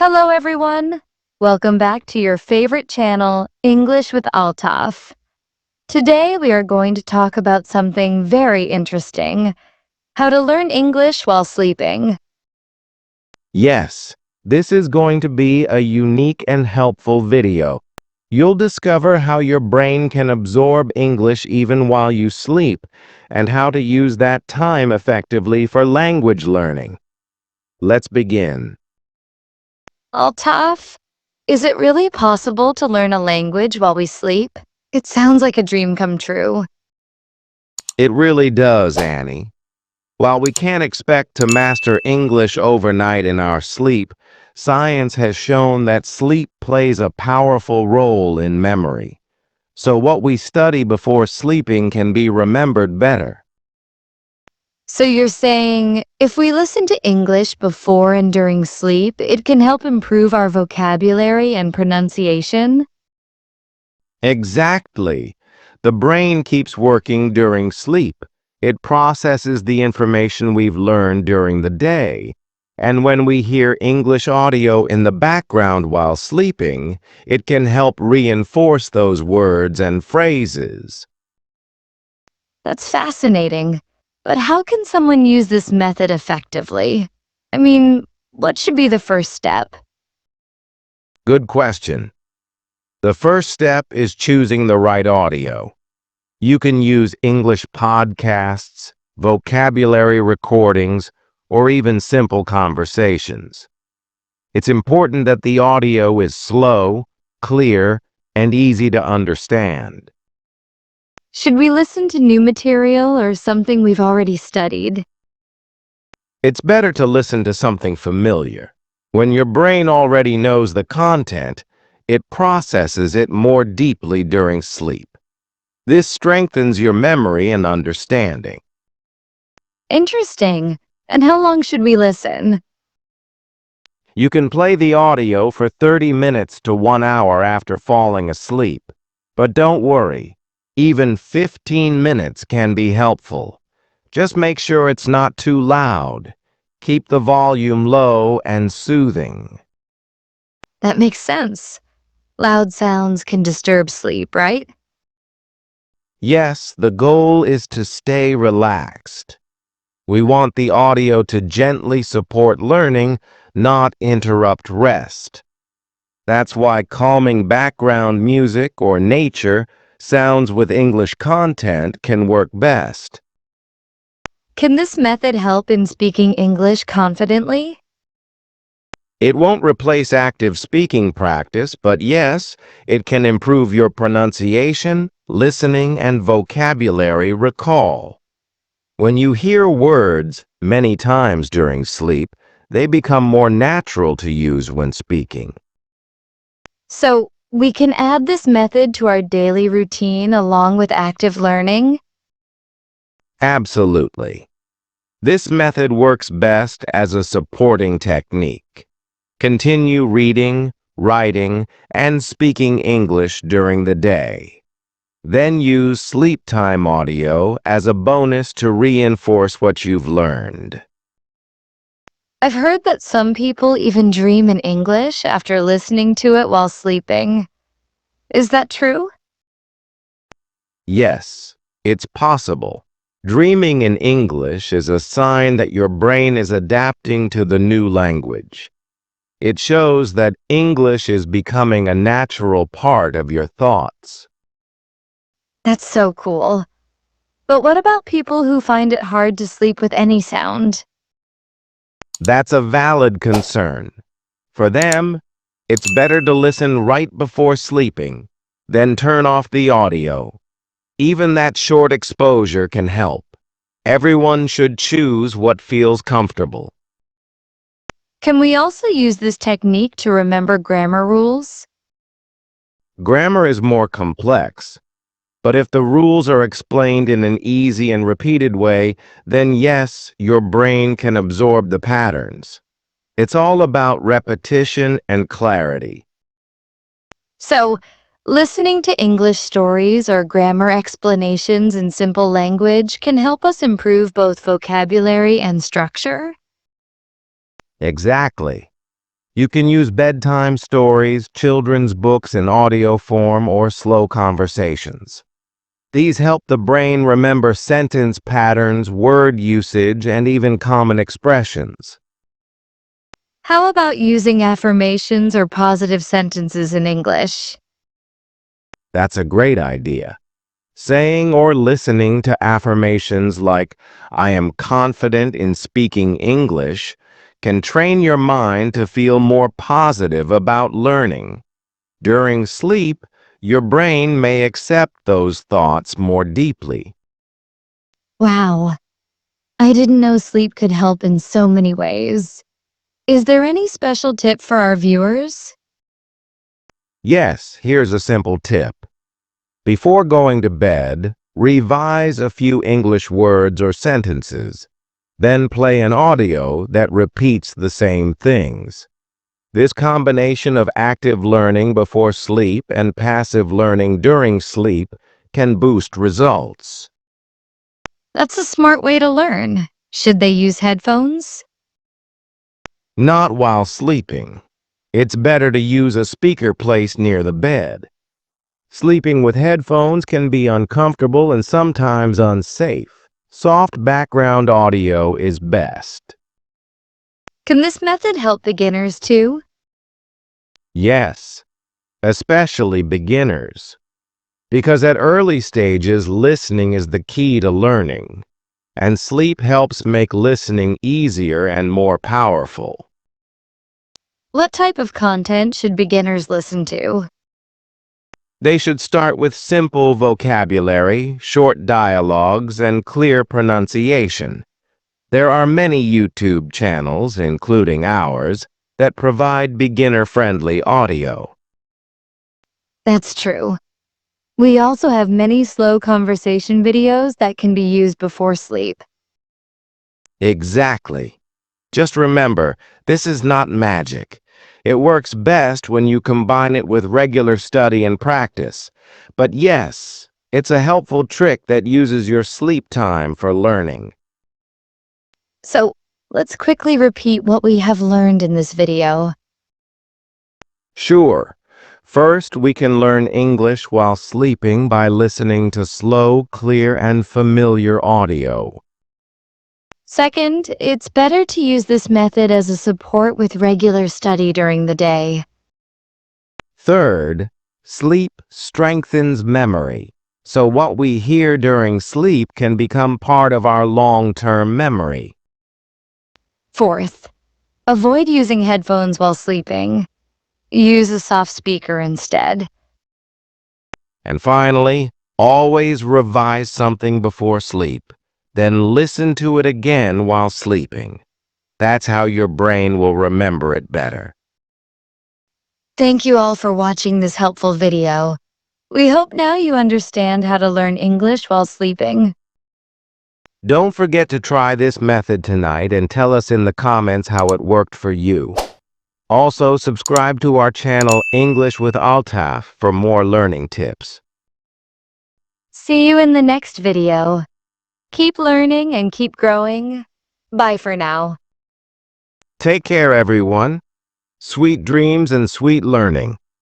Hello, everyone. Welcome back to your favorite channel, English with Altaf. Today, we are going to talk about something very interesting, how to learn English while sleeping. Yes, this is going to be a unique and helpful video. You'll discover how your brain can absorb English even while you sleep, and how to use that time effectively for language learning. Let's begin. Altaf, is it really possible to learn a language while we sleep? It sounds like a dream come true. It really does, Annie. While we can't expect to master English overnight in our sleep, science has shown that sleep plays a powerful role in memory. So what we study before sleeping can be remembered better. So you're saying if we listen to English before and during sleep, it can help improve our vocabulary and pronunciation? Exactly. The brain keeps working during sleep. It processes the information we've learned during the day. And when we hear English audio in the background while sleeping, it can help reinforce those words and phrases. That's fascinating. But how can someone use this method effectively? I mean, what should be the first step? Good question. The first step is choosing the right audio. You can use English podcasts, vocabulary recordings, or even simple conversations. It's important that the audio is slow, clear, and easy to understand. Should we listen to new material or something we've already studied? It's better to listen to something familiar. When your brain already knows the content, it processes it more deeply during sleep. This strengthens your memory and understanding. Interesting. And how long should we listen? You can play the audio for 30 minutes to 1 hour after falling asleep. But don't worry, even 15 minutes can be helpful. Just make sure it's not too loud. Keep the volume low and soothing. That makes sense. Loud sounds can disturb sleep, right? Yes, the goal is to stay relaxed. We want the audio to gently support learning, not interrupt rest. That's why calming background music or nature sounds with English content can work best. Can this method help in speaking English confidently? It won't replace active speaking practice, but yes, it can improve your pronunciation, listening, and vocabulary recall. When you hear words many times during sleep, they become more natural to use when speaking. So, we can add this method to our daily routine along with active learning? Absolutely. This method works best as a supporting technique. Continue reading, writing, and speaking English during the day. Then use sleep time audio as a bonus to reinforce what you've learned. I've heard that some people even dream in English after listening to it while sleeping. Is that true? Yes, it's possible. Dreaming in English is a sign that your brain is adapting to the new language. It shows that English is becoming a natural part of your thoughts. That's so cool. But what about people who find it hard to sleep with any sound? That's a valid concern. For them, it's better to listen right before sleeping, then turn off the audio. Even that short exposure can help. Everyone should choose what feels comfortable. Can we also use this technique to remember grammar rules? Grammar is more complex, but if the rules are explained in an easy and repeated way, then yes, your brain can absorb the patterns. It's all about repetition and clarity. So, listening to English stories or grammar explanations in simple language can help us improve both vocabulary and structure? Exactly. You can use bedtime stories, children's books in audio form, or slow conversations. These help the brain remember sentence patterns, word usage, and even common expressions. How about using affirmations or positive sentences in English? That's a great idea. Saying or listening to affirmations like, I am confident in speaking English, can train your mind to feel more positive about learning. During sleep, your brain may accept those thoughts more deeply. Wow, I didn't know sleep could help in so many ways. Is there any special tip for our viewers? Yes, here's a simple tip. Before going to bed, revise a few English words or sentences. Then play an audio that repeats the same things. This combination of active learning before sleep and passive learning during sleep can boost results. That's a smart way to learn. Should they use headphones? Not while sleeping. It's better to use a speaker placed near the bed. Sleeping with headphones can be uncomfortable and sometimes unsafe. Soft background audio is best. Can this method help beginners too? Yes, especially beginners. Because at early stages, listening is the key to learning, and sleep helps make listening easier and more powerful. What type of content should beginners listen to? They should start with simple vocabulary, short dialogues, and clear pronunciation. There are many YouTube channels, including ours, that provide beginner-friendly audio. That's true. We also have many slow conversation videos that can be used before sleep. Exactly. Just remember, this is not magic. It works best when you combine it with regular study and practice. But yes, it's a helpful trick that uses your sleep time for learning. So, let's quickly repeat what we have learned in this video. Sure. First, we can learn English while sleeping by listening to slow, clear, and familiar audio. Second, it's better to use this method as a support with regular study during the day. Third, sleep strengthens memory. So what we hear during sleep can become part of our long-term memory. Fourth, avoid using headphones while sleeping. Use a soft speaker instead. And finally, always revise something before sleep. Then listen to it again while sleeping. That's how your brain will remember it better. Thank you all for watching this helpful video. We hope now you understand how to learn English while sleeping. Don't forget to try this method tonight and tell us in the comments how it worked for you. Also, subscribe to our channel English with Altaf for more learning tips. See you in the next video. Keep learning and keep growing. Bye for now. Take care, everyone. Sweet dreams and sweet learning.